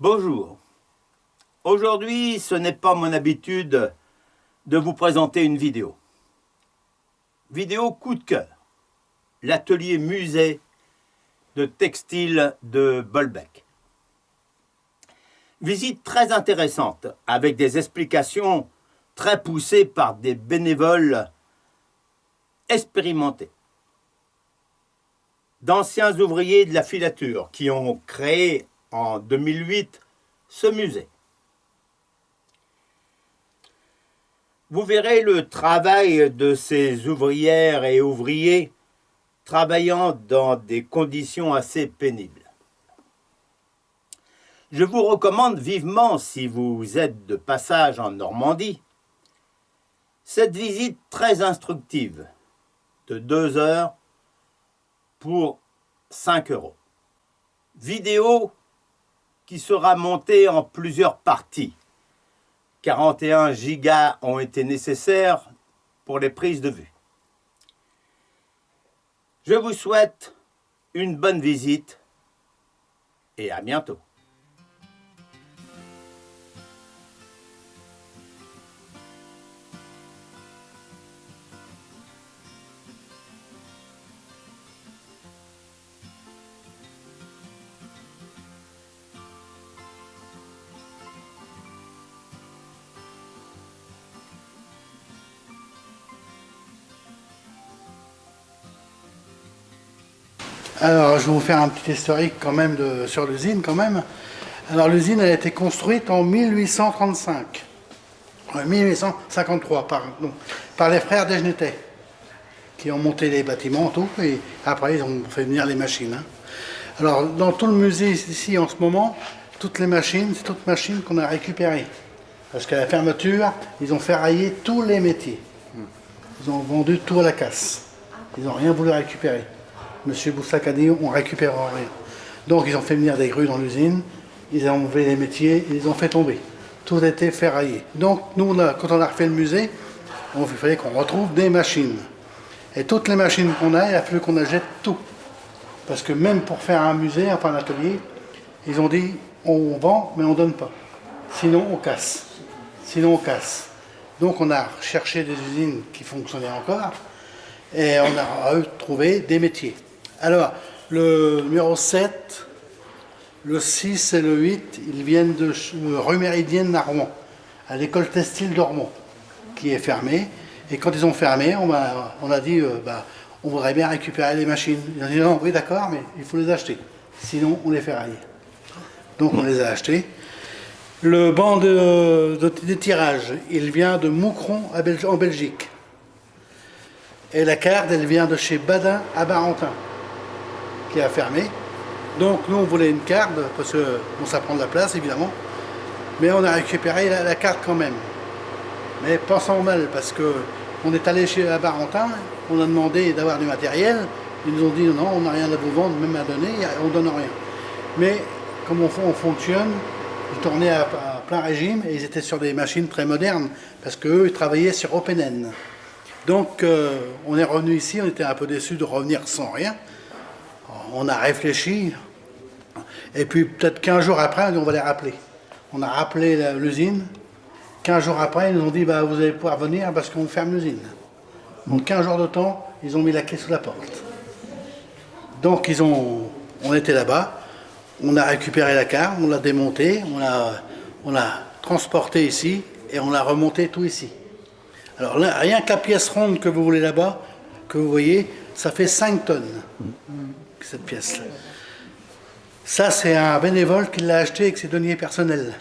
Bonjour. Aujourd'hui, ce n'est pas mon habitude de vous présenter une vidéo. Vidéo coup de cœur. L'atelier musée de textile de Bolbec. Visite très intéressante avec des explications très poussées par des bénévoles expérimentés. D'anciens ouvriers de la filature qui ont créé en 2008 ce musée. Vous verrez le travail de ces ouvrières et ouvriers travaillant dans des conditions assez pénibles. Je vous recommande vivement, si vous êtes de passage en Normandie, cette visite très instructive de 2 heures pour 5 €. Vidéo qui sera montée en plusieurs parties. 41 gigas ont été nécessaires pour les prises de vue. Je vous souhaite une bonne visite et à bientôt. Alors, je vais vous faire un petit historique quand même sur l'usine quand même. Alors, l'usine a été construite en 1835. 1853, pardon, par les frères Desgenetais, qui ont monté les bâtiments, tout, et après ils ont fait venir les machines. Alors, dans tout le musée ici en ce moment, toutes les machines, c'est toutes machines qu'on a récupérées. Parce qu'à la fermeture, ils ont ferraillé tous les métiers. Ils ont vendu tout à la casse. Ils n'ont rien voulu récupérer. Monsieur Boussac a dit on ne récupère rien. Donc ils ont fait venir des grues dans l'usine, ils ont enlevé les métiers, ils les ont fait tomber. Tout était ferraillé. Donc nous, quand on a refait le musée, il fallait qu'on retrouve des machines. Et toutes les machines qu'on a, il a fallu qu'on achète tout. Parce que même pour faire un musée, enfin un atelier, ils ont dit on vend mais on ne donne pas. Sinon on casse. Sinon on casse. Donc on a cherché des usines qui fonctionnaient encore et on a trouvé des métiers. Alors, le numéro 7, le 6 et le 8, ils viennent de rue Méridienne à Rouen, à l'école textile de Rouen, qui est fermée. Et quand ils ont fermé, on a dit, on voudrait bien récupérer les machines. Ils ont dit, non, oui d'accord, mais il faut les acheter. Sinon, on les ferraille. Donc, on les a achetés. Le banc de tirage, il vient de Moucron en Belgique. Et la carte, elle vient de chez Badin à Barentin, qui a fermé. Donc nous on voulait une carte, parce que bon, ça prend de la place évidemment, mais on a récupéré la carte quand même. Mais pas sans mal, parce que on est allé chez Barentin, on a demandé d'avoir du matériel, ils nous ont dit non, on n'a rien à vous vendre, même à donner, on ne donne rien. Mais comme on fonctionne, ils tournaient à plein régime et ils étaient sur des machines très modernes, parce qu'eux ils travaillaient sur OpenN. Donc on est revenu ici, on était un peu déçus de revenir sans rien. On a réfléchi, et puis peut-être 15 jours après, on va les rappeler. On a rappelé l'usine, 15 jours après, ils nous ont dit vous allez pouvoir venir parce qu'on ferme l'usine. Donc 15 jours de temps, ils ont mis la clé sous la porte. Donc on était là-bas, on a récupéré la carte, on l'a démontée, on l'a transportée ici, et on l'a remontée tout ici. Alors là, rien que la pièce ronde que vous voulez là-bas, que vous voyez, ça fait 5 tonnes, cette pièce-là. Ça, c'est un bénévole qui l'a acheté avec ses deniers personnels.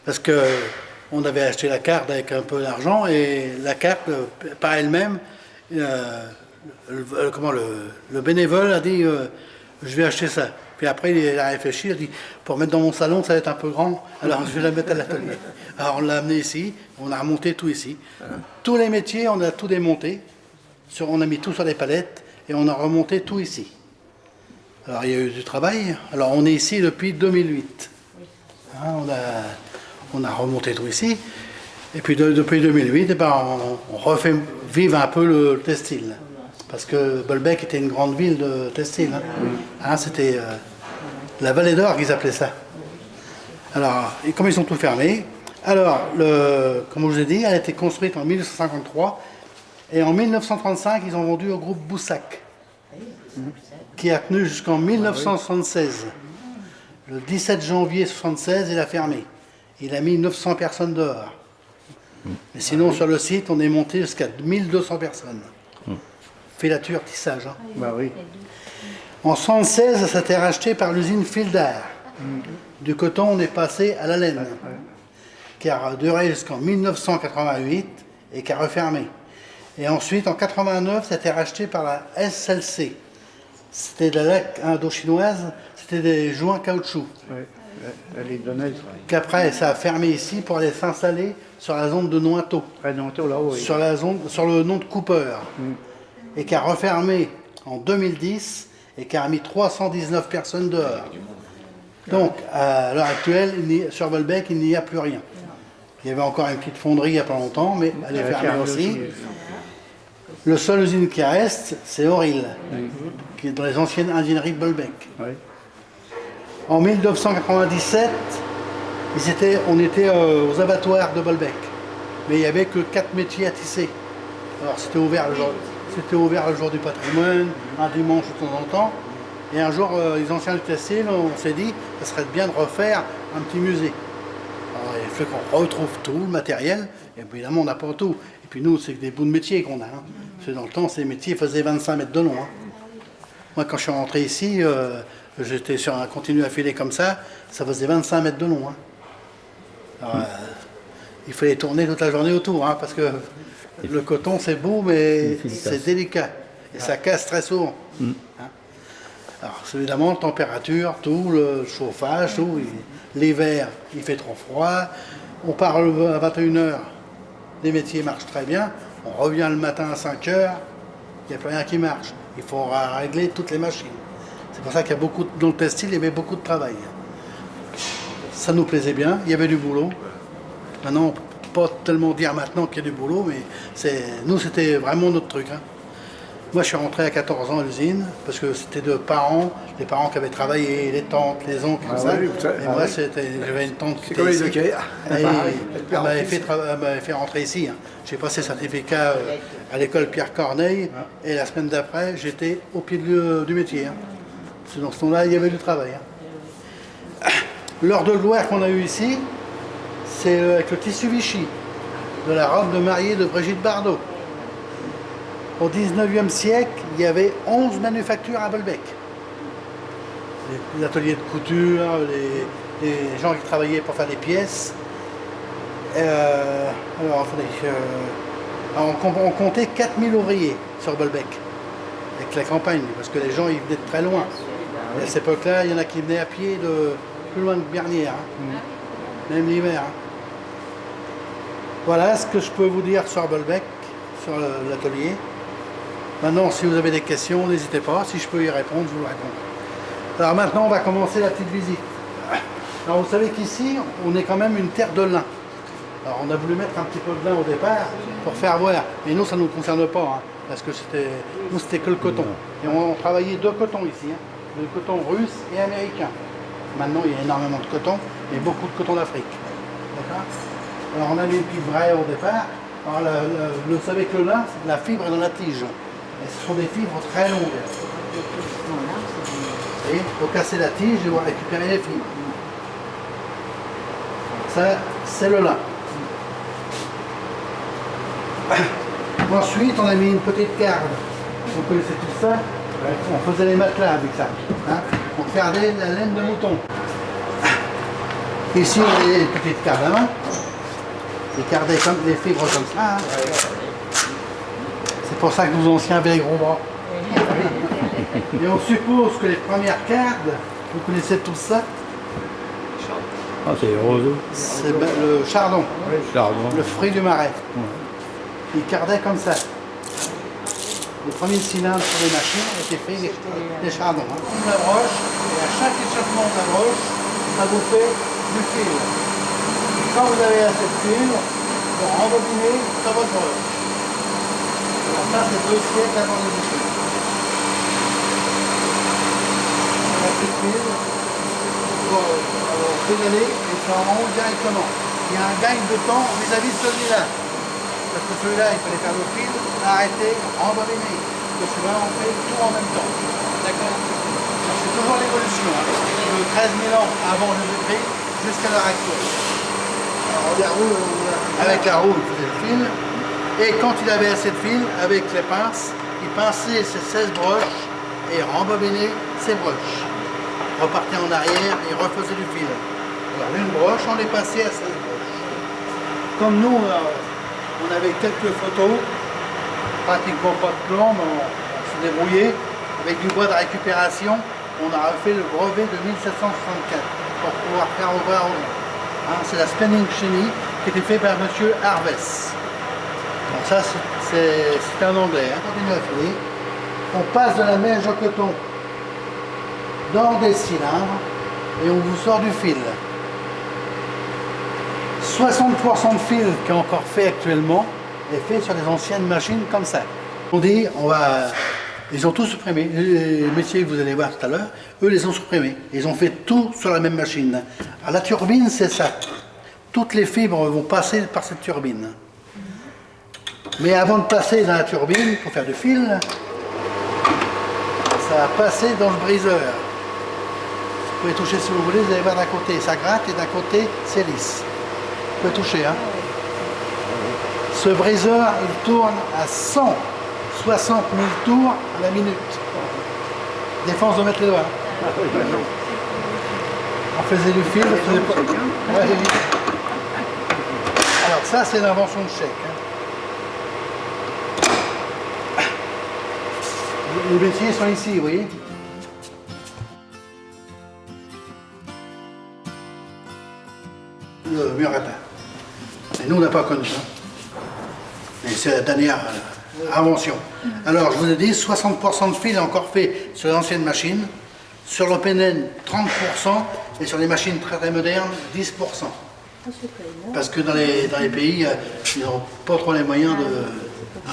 Parce qu'on avait acheté la carte avec un peu d'argent, et la carte, par elle-même, le bénévole a dit je vais acheter ça. Puis après, il a réfléchi, il a dit pour mettre dans mon salon, ça va être un peu grand, alors je vais la mettre à l'atelier. Alors on l'a amené ici, on a remonté tout ici. Tous les métiers, on a tout démonté, on a mis tout sur les palettes et on a remonté tout ici. Alors il y a eu du travail. Alors on est ici depuis 2008. On a remonté tout ici. Et puis depuis 2008, on refait vivre un peu le textile. Parce que Bolbec était une grande ville de textile. C'était la Vallée d'Or qu'ils appelaient ça. Alors, et comme ils sont tous fermés, alors, comme je vous ai dit, elle a été construite en 1853 et en 1935, ils ont vendu au groupe Boussac, qui a tenu jusqu'en 1976. Le 17 janvier 1976, il a fermé. Il a mis 900 personnes dehors. Mais sinon, sur le site, on est monté jusqu'à 1200 personnes. Filature, tissage. Hein. Bah oui. En 1976, ça a été racheté par l'usine Filder. Du coton, on est passé à la laine, qui a duré jusqu'en 1988 et qui a refermé. Et ensuite, en 1989, ça a été racheté par la SLC. C'était de la laque indo-chinoise, c'était des joints caoutchouc. Ouais. Elle est donneuse. Qu'après, ça a fermé ici pour aller s'installer sur la zone de Nointeau, Là-haut, oui. sur le nom de Cooper, et qui a refermé en 2010 et qui a mis 319 personnes dehors. Donc, à l'heure actuelle, sur Bolbec, il n'y a plus rien. Il y avait encore une petite fonderie il n'y a pas longtemps, mais elle est fermée aussi. Le seul usine qui reste, c'est Auril, qui est dans les anciennes indienneries de Bolbec. Oui. En 1997, on était aux abattoirs de Bolbec, mais il n'y avait que 4 métiers à tisser. Alors c'était ouvert le jour du patrimoine, un dimanche de temps en temps. Et un jour, les anciens du Tessil, on s'est dit, ça serait bien de refaire un petit musée. Alors il faut qu'on retrouve tout le matériel, et évidemment on n'a pas tout. Et puis nous, c'est des bouts de métier qu'on a. Hein. Parce que dans le temps, ces métiers faisaient 25 mètres de long. Hein. Moi, quand je suis rentré ici, j'étais sur un continu à filer comme ça faisait 25 mètres de long. Hein. Alors, il fallait tourner toute la journée autour, hein, parce que le coton, c'est beau, mais c'est délicat. Et ça casse très souvent. Hein. Alors, c'est évidemment, la température, tout, le chauffage, tout. L'hiver, il fait trop froid. On part à 21h, les métiers marchent très bien. On revient le matin à 5h, il n'y a plus rien qui marche. Il faut régler toutes les machines. C'est pour ça qu'il y a beaucoup, dans le textile, il y avait beaucoup de travail. Ça nous plaisait bien, il y avait du boulot. Maintenant, on ne peut pas tellement dire maintenant qu'il y a du boulot, mais nous, c'était vraiment notre truc. Hein. Moi, je suis rentré à 14 ans à l'usine, parce que c'était de parents, les parents qui avaient travaillé, les tantes, les oncles, tout ça. Oui, et moi, j'avais une tante qui était comme ici. les dockers. Elle m'avait fait rentrer ici. Hein. J'ai passé certificat à l'école Pierre Corneille, et la semaine d'après, j'étais au pied du métier. Hein. Parce que dans ce temps-là, il y avait du travail. Hein. L'heure de gloire qu'on a eue ici, c'est avec le tissu Vichy, de la robe de mariée de Brigitte Bardot. Au 19e siècle, il y avait 11 manufactures à Bolbec. Les ateliers de couture, les gens qui travaillaient pour faire des pièces. Alors, on comptait 4000 ouvriers sur Bolbec, avec la campagne, parce que les gens ils venaient de très loin. Et à cette époque-là, il y en a qui venaient à pied de plus loin de Bernières, hein. Même l'hiver. Hein. Voilà ce que je peux vous dire sur Bolbec, sur l'atelier. Maintenant, si vous avez des questions, n'hésitez pas. Si je peux y répondre, je vous réponds. Alors maintenant, on va commencer la petite visite. Alors vous savez qu'ici, on est quand même une terre de lin. Alors on a voulu mettre un petit peu de lin au départ pour faire voir. Mais nous, ça ne nous concerne pas, hein, parce que nous, c'était que le coton. Et on travaillait 2 cotons ici, hein, le coton russe et américain. Maintenant, il y a énormément de coton, et beaucoup de coton d'Afrique. D'accord ? Alors on a mis une petite vraie au départ. Alors vous savez que le lin, la fibre est dans la tige. Et ce sont des fibres très longues. Et il faut casser la tige et récupérer les fibres. Ça, c'est le lin. Ensuite, on a mis une petite carde. Vous connaissez tout ça? On faisait les matelas avec ça. Hein? On gardait la laine de mouton. Ici, on a une petite carde à main. Ils gardaient comme des fibres comme ça. Hein? C'est pour ça que nos anciens avaient les gros bras. Et on suppose que les premières cardes, vous connaissez tout ça? Ah, c'est le roseau. C'est le chardon, le fruit du marais. Ils cardaient comme ça. Les premiers cylindres sur les machines étaient faits des chardons. Hein. La broche, et à chaque échappement de la broche, ça vous fait du fil. Et quand vous avez assez de fil, vous rembobinez sur votre broche. Alors ça, c'est 2 siècles avant les machines. On a plus de fil. pédaler et ça en haut directement. Il y a un gain de temps vis-à-vis de celui-là. Parce que celui-là, il fallait faire le fil, arrêter, rembobiner. Que celui-là, on fait tout en même temps. D'accord? C'est toujours l'évolution. Hein. De 13 000 ans avant le Jésus-Christ jusqu'à l'heure actuelle. Alors, avec la roue, il faisait le fil. Et quand il avait assez de fil, avec les pinces, il pinçait ses 16 broches et rembobinait ses broches. Repartait en arrière et refaisait du fil. Alors une broche, on les passait à 16 broches. Comme nous, on avait quelques photos, pratiquement pas de plan, mais on s'est débrouillé. Avec du bois de récupération, on a refait le brevet de 1764 pour pouvoir faire ouvrir au long. Hein, c'est la spinning chenille qui était fait par M. Harvest. Donc ça, c'est un anglais. Hein. Continue à filer. On passe de la mèche au coton dans des cylindres et on vous sort du fil. 60% de fil qui est encore fait actuellement est fait sur des anciennes machines comme ça. On dit, ils ont tout supprimé. Les métiers que vous allez voir tout à l'heure, eux les ont supprimés. Ils ont fait tout sur la même machine. Alors, la turbine, c'est ça. Toutes les fibres vont passer par cette turbine. Mais avant de passer dans la turbine, pour faire du fil, ça va passer dans le briseur. Vous pouvez toucher si vous voulez, vous allez voir d'un côté ça gratte et d'un côté c'est lisse. Vous pouvez toucher. Hein. Ce briseur, il tourne à 160 000 tours à la minute. Défense de mettre les doigts. On faisait du fil, on faisait pas. Ouais. Alors ça, c'est l'invention de Chèque. Hein. Les métiers sont ici, vous voyez. Le mur à pain. Et nous, on n'a pas connu ça. Mais c'est la dernière invention. Alors, je vous ai dit, 60% de fil est encore fait sur l'ancienne machine. Sur l'OpenN, 30%. Et sur les machines très, très modernes, 10%. Parce que dans les pays, ils n'ont pas trop les moyens de...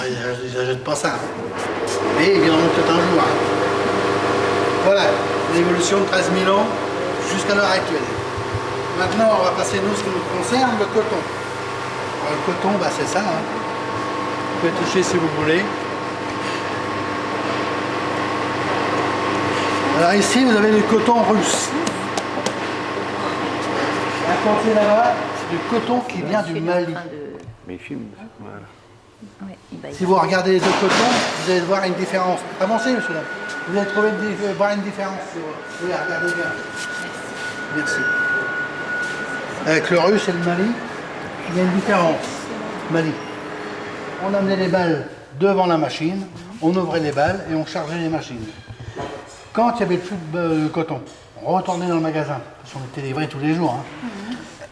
Ils n'achètent pas ça. Mais ils viendront peut-être un jour. Hein. Voilà, l'évolution de 13 000 ans jusqu'à l'heure actuelle. Maintenant, on va passer, nous, ce qui nous concerne, le coton. Alors, le coton, bah, c'est ça. Hein. Vous pouvez toucher si vous voulez. Alors ici, vous avez du coton russe. À côté là-bas, c'est du coton qui vient du Mali. Mais films, voilà. Si vous regardez les deux cotons, vous allez voir une différence. Avancez, monsieur. Vous allez voir une différence. Oui, regardez bien. Merci. Avec le russe et le Mali, il y a une différence. Mali. On amenait les balles devant la machine, on ouvrait les balles et on chargeait les machines. Quand il n'y avait plus de coton, on retournait dans le magasin, parce qu'on était livrés tous les jours.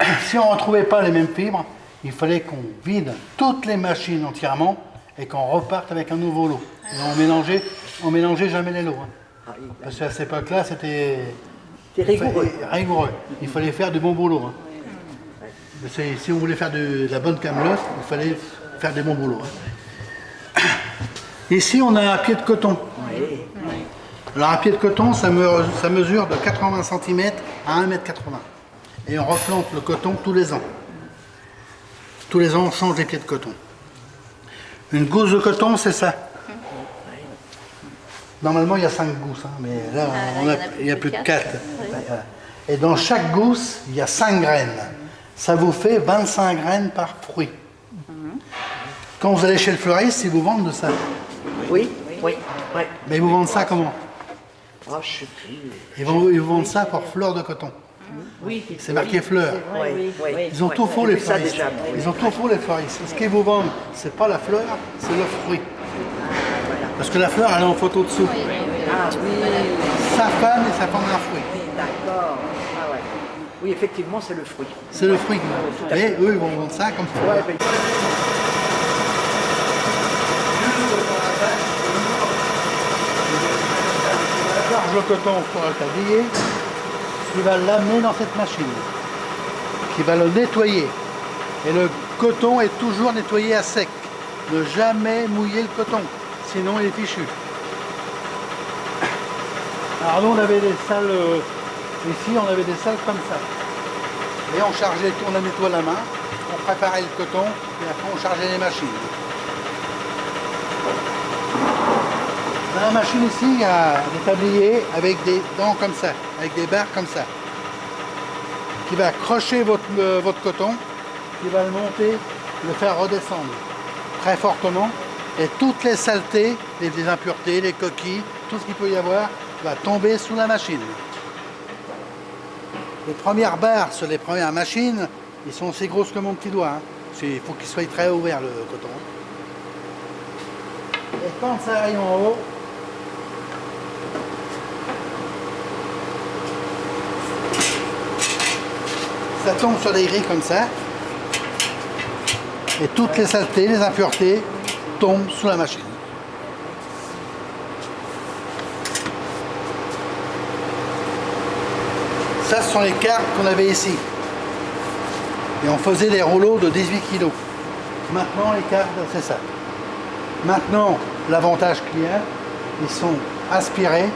Hein. Si on ne retrouvait pas les mêmes fibres, il fallait qu'on vide toutes les machines entièrement et qu'on reparte avec un nouveau lot. Et on mélangeait jamais les lots. Hein. Parce qu'à cette époque-là, c'était rigoureux. Il fallait faire du bon boulot. Hein. Si on voulait faire de la bonne camelote, il fallait faire des bons boulots. Hein. Ici, on a un pied de coton. Alors un pied de coton, ça mesure de 80 cm à 1,80 m. Et on replante le coton tous les ans. Tous les ans, on change les pieds de coton. Une gousse de coton, c'est ça. Normalement, il y a 5 gousses, hein, mais là, il y a plus de 4. Et dans chaque gousse, il y a 5 graines. Ça vous fait 25 graines par fruit. Quand vous allez chez le fleuriste, ils vous vendent de ça. Oui. Mais ils vous vendent ça comment? Oh, je sais plus. Ils vous vendent ça pour fleurs de coton. Oui. C'est marqué fleurs. Oui. Ils ont tout faux, les Ça, fleuristes. déjà. Ils ont tout faux, les fleuristes. Ce qu'ils vous vendent, c'est pas la fleur, c'est le fruit. Parce que la fleur, elle est en photo dessous. Ah oui. Sa femme et sa femme un fruit. Oui, d'accord. Ah ouais. Oui, effectivement, c'est le fruit. C'est le fruit. Et eux, ils vont vendre ça comme ça. Ouais, ben, Charge le coton pour un tablier, qui va l'amener dans cette machine, qui va le nettoyer. Et le coton est toujours nettoyé à sec. Ne jamais mouiller le coton, sinon il est fichu. Alors nous on avait des salles Ici, on avait des salles comme ça. Et on chargeait, on la nettoie à la main, on préparait le coton, et après on chargeait les machines. Dans la machine ici, il y a des tabliers avec des dents comme ça, avec des barres comme ça, qui va accrocher votre coton, qui va le monter, le faire redescendre très fortement, et toutes les saletés, les impuretés, les coquilles, tout ce qu'il peut y avoir, va tomber sous la machine. Les premières barres sur les premières machines, ils sont aussi grosses que mon petit doigt. Hein. Il faut qu'il soit très ouvert le coton. Et quand ça arrive en haut, ça tombe sur des grilles comme ça. Et toutes les saletés, les impuretés tombent sous la machine. Ça, ce sont les cartes qu'on avait ici. Et on faisait des rouleaux de 18 kg. Maintenant, les cartes, c'est ça. Maintenant, l'avantage qu'il y a, ils sont aspirés et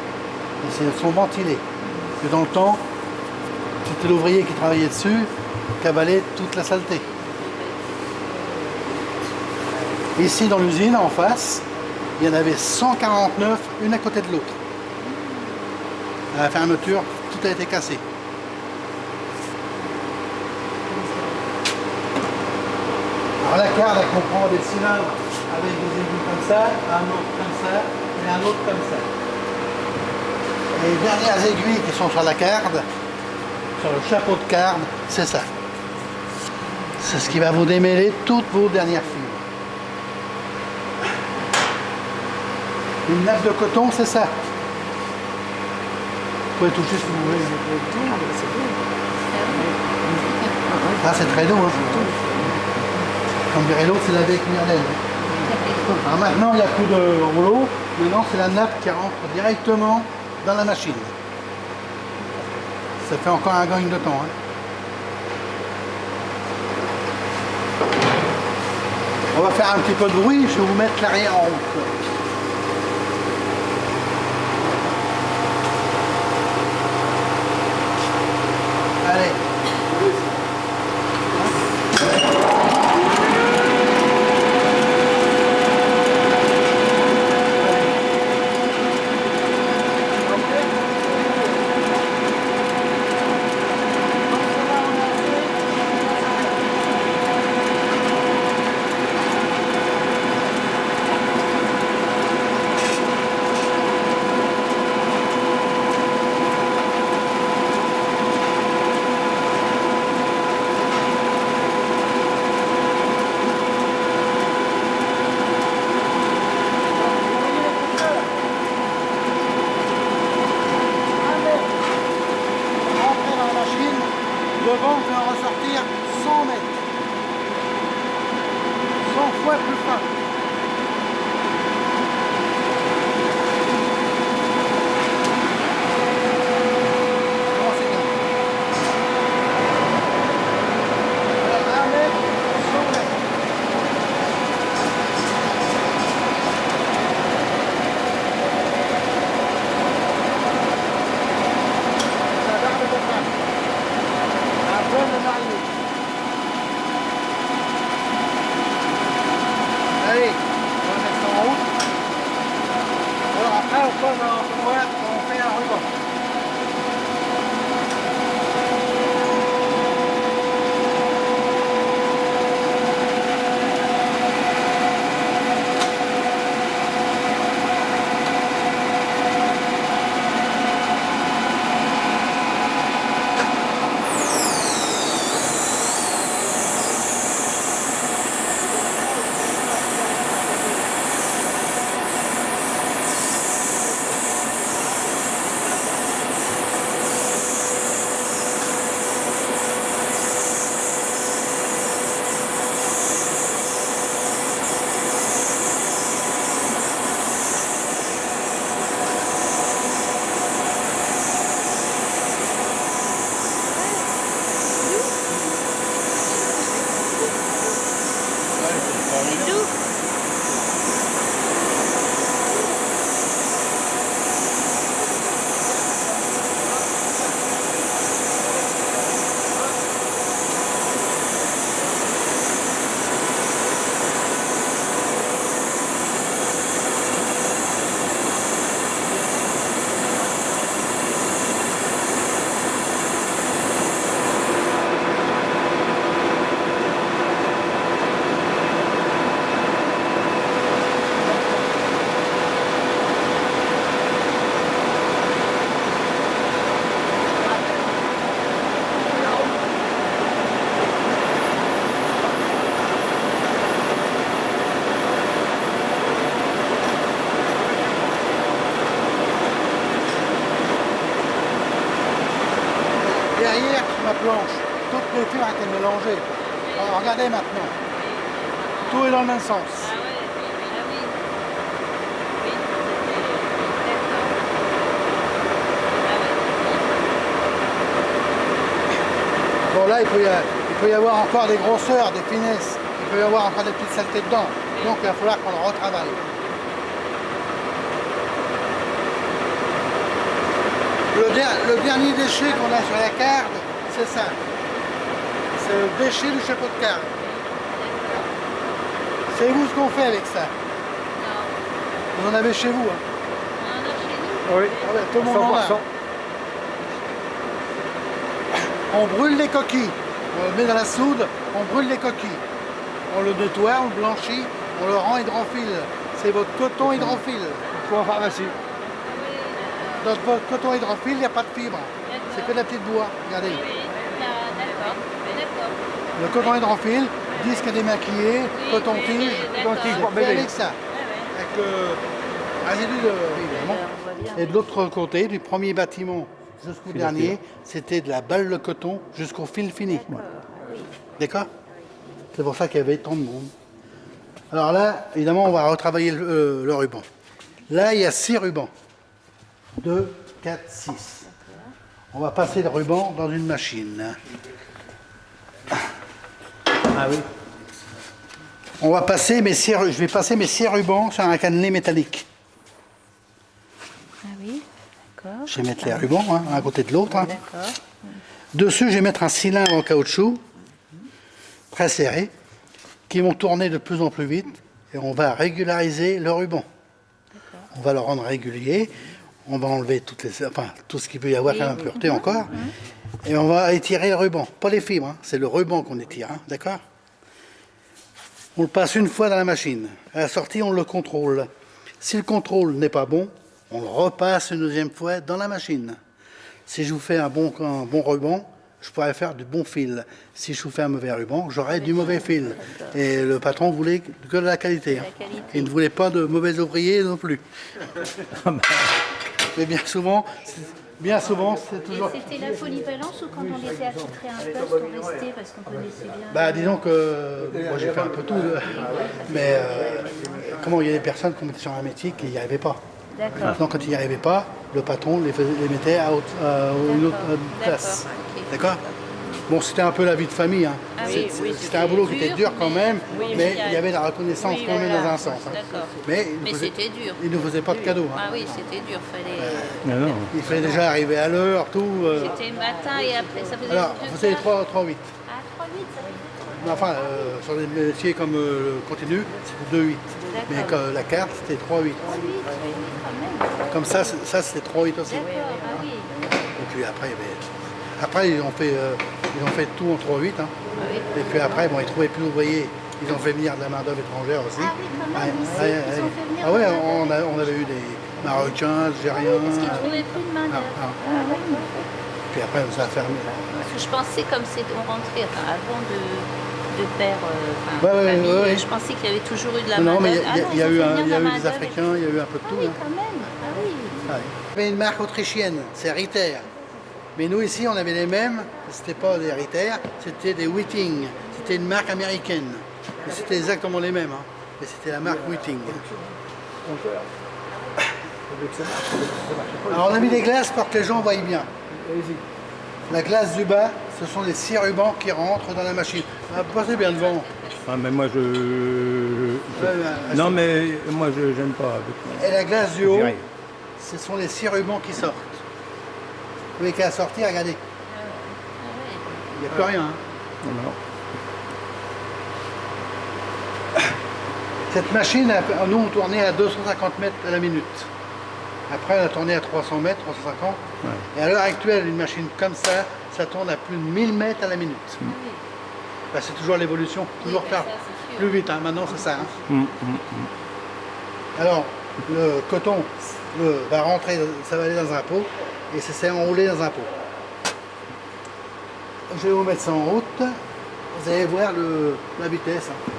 ils sont ventilés. Et dans le temps, c'était l'ouvrier qui travaillait dessus, qui avalait toute la saleté. Ici, dans l'usine, en face, il y en avait 149, une à côté de l'autre. À la fermeture, tout a été cassé. Alors la carte, elle comprend des cylindres avec des aiguilles comme ça, un autre comme ça et un autre comme ça. Et les dernières aiguilles qui sont sur la carte, sur le chapeau de carte, c'est ça. C'est ce qui va vous démêler toutes vos dernières fibres. Une nappe de coton, c'est ça. Vous pouvez toucher si vous voulez. Ah, c'est très doux. Hein. Comme dirait l'autre, c'est la baie Mirlène. Alors maintenant, il n'y a plus de rouleau. Maintenant, c'est la nappe qui rentre directement dans la machine. Ça fait encore un gagne de temps. Hein. On va faire un petit peu de bruit. Je vais vous mettre l'arrière en route. Allez. Le vent va ressortir 100 mètres. 100 fois plus fin. Comment c'est bien. Alors, 1 mètre, 100 mètres. Ça garde le contrat. Allez, on va mettre ça en route. Alors après, on pose en droite, on fait un ruban. derrière, sur ma planche, toutes les fibres ont été mélangées. Alors, regardez maintenant. Tout est dans le même sens. Ah ouais, ah oui. Oui. D'accord. Bon, là, il peut y avoir encore des grosseurs, des finesses. Il peut y avoir encore des petites saletés dedans. Donc, il va falloir qu'on le retravaille. Le dernier déchet qu'on a sur la carte, c'est ça. C'est le déchet du chapeau de carte. Savez-vous ce qu'on fait avec ça? Non. Vous en avez chez vous. Hein? On en a chez nous. Oui, Ah ouais, tout le monde en a. 100%. On brûle les coquilles. On le met dans la soude, on brûle les coquilles. On le nettoie, on le blanchit, on le rend hydrophile. C'est votre coton hydrophile. Pour en pharmacie. Dans votre coton hydrophile, il n'y a pas de fibre. C'est que de la petite bois. Regardez. Oui, d'accord. D'accord. Le coton hydrophile, disque démaquillé, coton-tige. d'accord. Coton-tige pour C'est bébé. avec ça. Avec le résidu de évidemment. On voit bien. Et de l'autre côté, du premier bâtiment jusqu'au dernier, c'était de la balle de coton jusqu'au fil fini. D'accord? C'est pour ça qu'il y avait tant de monde. Alors là, évidemment, on va retravailler le ruban. Là, il y a 6 rubans. 2, 4, 6. On va passer le ruban dans une machine. Ah oui. On va passer je vais passer mes 6 rubans sur un cannelé métallique. Ah oui, d'accord. Je vais mettre les rubans, hein, un à côté de l'autre. Hein. D'accord. Dessus, je vais mettre un cylindre en caoutchouc, très serré, qui vont tourner de plus en plus vite, et on va régulariser le ruban. On va le rendre régulier, on va enlever tout ce qu'il peut y avoir comme impureté encore, et on va étirer le ruban, pas les fibres, hein, c'est le ruban qu'on étire, hein, d'accord? On le passe une fois dans la machine, à la sortie, on le contrôle. Si le contrôle n'est pas bon, on le repasse une deuxième fois dans la machine. Si je vous fais un bon ruban, je pourrais faire du bon fil. Si je vous fais un mauvais ruban, j'aurai du mauvais fil. Et le patron voulait que de la qualité. Hein. Il ne voulait pas de mauvais ouvriers non plus. Mais bien souvent, c'est toujours... Et c'était la polyvalence ou quand on était attitré à un poste, on restait parce qu'on connaissait bien Bah, disons que moi j'ai fait un peu tout, mais comment il y a des personnes qui étaient sur un métier qui n'y arrivaient pas. D'accord. Maintenant, quand ils n'y arrivaient pas, le patron les mettait à une autre place. D'accord. Bon, c'était un peu la vie de famille. Hein. Ah oui, oui, c'était un boulot qui était dur quand même, oui, mais mais il y avait la reconnaissance oui, quand même voilà. dans un sens. Hein. D'accord. Mais C'était dur. il ne faisait pas de cadeaux. Hein. Ah oui, c'était dur. Fallait... Mais non. Il fallait déjà arriver à l'heure, tout. C'était matin et après ça faisait Alors, vous savez 3-8. Ah, 3-8, ça fait Mais enfin, sur des métiers comme continu, c'était 2-8. Mais que la carte, c'était 3-8. 3-8, oui, quand même. Comme ça c'était 3-8 aussi. D'accord, ah oui. Et puis après, ils ont fait tout en 3-8. Hein. Et puis après, bon, ils trouvaient plus d'ouvriers. Ils ont fait venir de la main-d'œuvre étrangère aussi. Ah oui, quand même, aussi, ils ont fait venir Ah ouais, de la on avait eu des Marocains, Algériens. Parce qu'ils ne trouvaient plus de main-d'œuvre. Ah, Puis après, ça a fermé. Parce que je pensais comme on rentrait avant de faire Ouais, famille, ouais. je pensais qu'il y avait toujours eu de la Non, mais main-d'œuvre. il y a eu des Africains, il y a eu un peu de Ah tout. oui, hein. quand même. Ah oui. Ouais. Il y avait une marque autrichienne, c'est Ritter. Mais nous ici, on avait les mêmes, c'était pas des Ritter, c'était des Whiting. C'était une marque américaine. Mais c'était exactement les mêmes. Hein. Mais c'était la marque Whiting. Alors on a mis des glaces pour que les gens voient bien. La glace du bas, ce sont les 6 rubans qui rentrent dans la machine. Ah, passez bien devant. Ah, mais moi, non, mais moi, je n'aime pas. Et la glace du haut, J'irai. ce sont les 6 rubans qui sortent. Vous voyez qu'à sortir, regardez. Il n'y a plus rien. Hein. Non, non. Cette machine, nous, on tournait à 250 mètres à la minute. Après, on a tourné à 300 mètres, 350. Ouais. Et à l'heure actuelle, une machine comme ça tourne à plus de 1000 mètres à la minute. Bah, c'est toujours l'évolution, toujours faire plus vite. Hein. Maintenant, c'est ça. Hein. Alors, le coton va rentrer, ça va aller dans un pot, et ça s'est enroulé dans un pot. Je vais vous mettre ça en route. Vous allez voir la vitesse. Hein.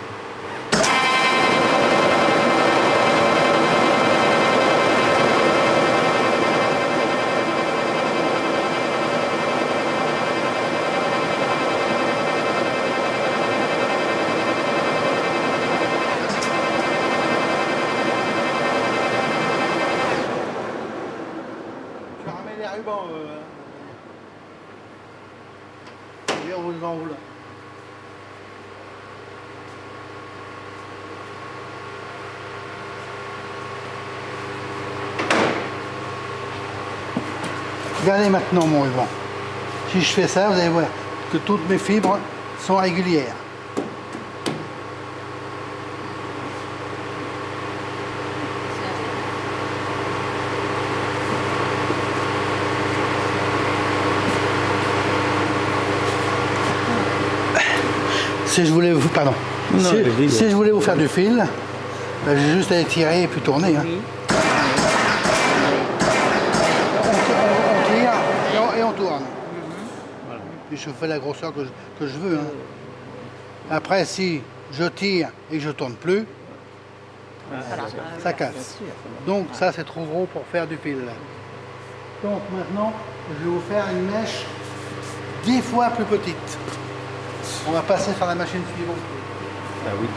bon. Et on vous enroule. Regardez maintenant mon ruban. Si je fais ça, vous allez voir que toutes mes fibres sont régulières. Si je voulais vous, pardon. Non, si, vas-y, si je voulais vous faire du fil, ben, j'ai juste à les tirer et puis tourner. Hein. On tire et on tourne. Voilà. Et je fais la grosseur que je veux. Hein. Après, si je tire et que je tourne plus, ça casse. Donc ça, c'est trop gros pour faire du fil. Donc maintenant, je vais vous faire une mèche 10 fois plus petite. On va passer sur la machine suivante. Ah oui.